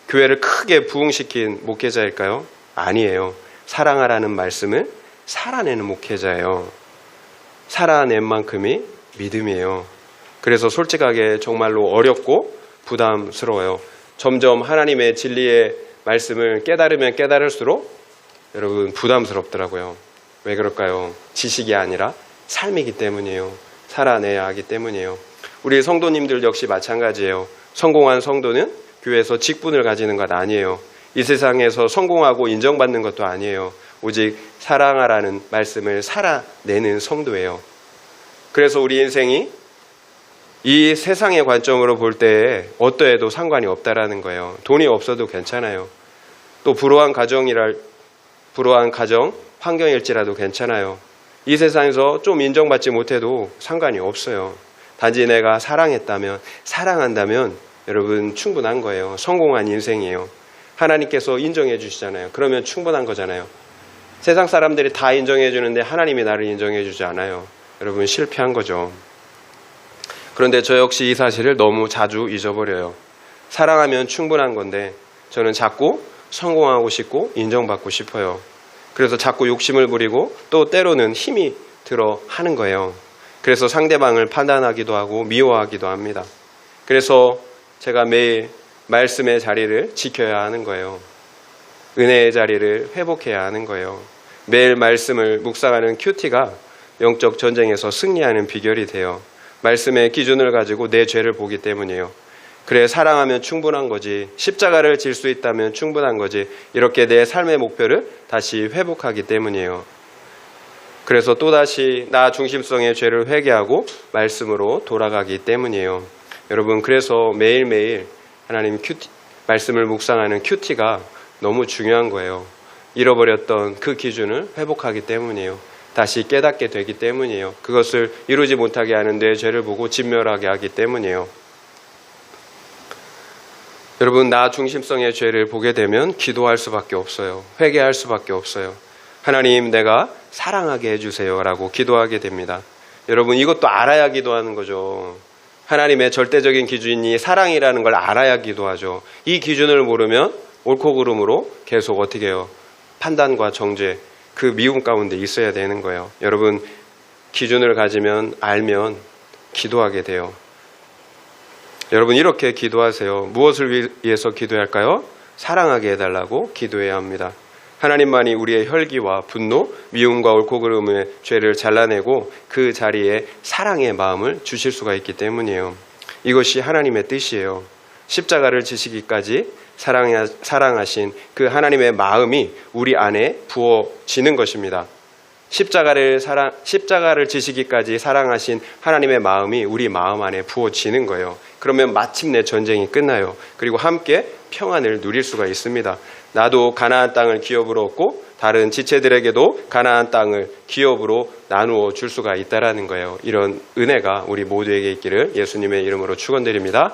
교회를 크게 부흥시킨 목회자일까요? 아니에요. 사랑하라는 말씀을 살아내는 목회자예요. 살아낸 만큼이 믿음이에요. 그래서 솔직하게 정말로 어렵고 부담스러워요. 점점 하나님의 진리의 말씀을 깨달으면 깨달을수록 여러분 부담스럽더라고요. 왜 그럴까요? 지식이 아니라 삶이기 때문이에요. 살아내야 하기 때문이에요. 우리 성도님들 역시 마찬가지예요. 성공한 성도는 교회에서 직분을 가지는 것 아니에요. 이 세상에서 성공하고 인정받는 것도 아니에요. 오직 사랑하라는 말씀을 살아내는 성도예요. 그래서 우리 인생이 이 세상의 관점으로 볼 때에 어떠해도 상관이 없다라는 거예요. 돈이 없어도 괜찮아요. 또 불우한 가정, 환경일지라도 괜찮아요. 이 세상에서 좀 인정받지 못해도 상관이 없어요. 단지 내가 사랑한다면 여러분 충분한 거예요. 성공한 인생이에요. 하나님께서 인정해 주시잖아요. 그러면 충분한 거잖아요. 세상 사람들이 다 인정해 주는데 하나님이 나를 인정해 주지 않아요. 여러분 실패한 거죠. 그런데 저 역시 이 사실을 너무 자주 잊어버려요. 사랑하면 충분한 건데 저는 자꾸 성공하고 싶고 인정받고 싶어요. 그래서 자꾸 욕심을 부리고 또 때로는 힘이 들어 하는 거예요. 그래서 상대방을 판단하기도 하고 미워하기도 합니다. 그래서 제가 매일 말씀의 자리를 지켜야 하는 거예요. 은혜의 자리를 회복해야 하는 거예요. 매일 말씀을 묵상하는 큐티가 영적 전쟁에서 승리하는 비결이 돼요. 말씀의 기준을 가지고 내 죄를 보기 때문이에요. 그래, 사랑하면 충분한 거지. 십자가를 질 수 있다면 충분한 거지. 이렇게 내 삶의 목표를 다시 회복하기 때문이에요. 그래서 또다시 나 중심성의 죄를 회개하고 말씀으로 돌아가기 때문이에요. 여러분, 그래서 매일매일 하나님 말씀을 묵상하는 큐티가 너무 중요한 거예요. 잃어버렸던 그 기준을 회복하기 때문이에요. 다시 깨닫게 되기 때문이에요. 그것을 이루지 못하게 하는 내 죄를 보고 진멸하게 하기 때문이에요. 여러분, 나 중심성의 죄를 보게 되면 기도할 수밖에 없어요. 회개할 수밖에 없어요. 하나님, 내가 사랑하게 해주세요 라고 기도하게 됩니다. 여러분, 이것도 알아야 기도하는 거죠. 하나님의 절대적인 기준이 사랑이라는 걸 알아야 기도하죠. 이 기준을 모르면 옳고 그름으로 계속 어떻게 해요? 판단과 정죄, 그 미움 가운데 있어야 되는 거예요. 여러분, 기준을 가지면 알면 기도하게 돼요. 여러분, 이렇게 기도하세요. 무엇을 위해서 기도할까요? 사랑하게 해달라고 기도해야 합니다. 하나님만이 우리의 혈기와 분노, 미움과 옳고 그름의 죄를 잘라내고 그 자리에 사랑의 마음을 주실 수가 있기 때문이에요. 이것이 하나님의 뜻이에요. 십자가를 지시기까지 사랑하신 그 하나님의 마음이 우리 안에 부어지는 것입니다. 십자가를 지시기까지 사랑하신 하나님의 마음이 우리 마음 안에 부어지는 거예요. 그러면 마침내 전쟁이 끝나요. 그리고 함께 평안을 누릴 수가 있습니다. 나도 가나안 땅을 기업으로 얻고 다른 지체들에게도 가나안 땅을 기업으로 나누어 줄 수가 있다라는 거예요. 이런 은혜가 우리 모두에게 있기를 예수님의 이름으로 축원드립니다.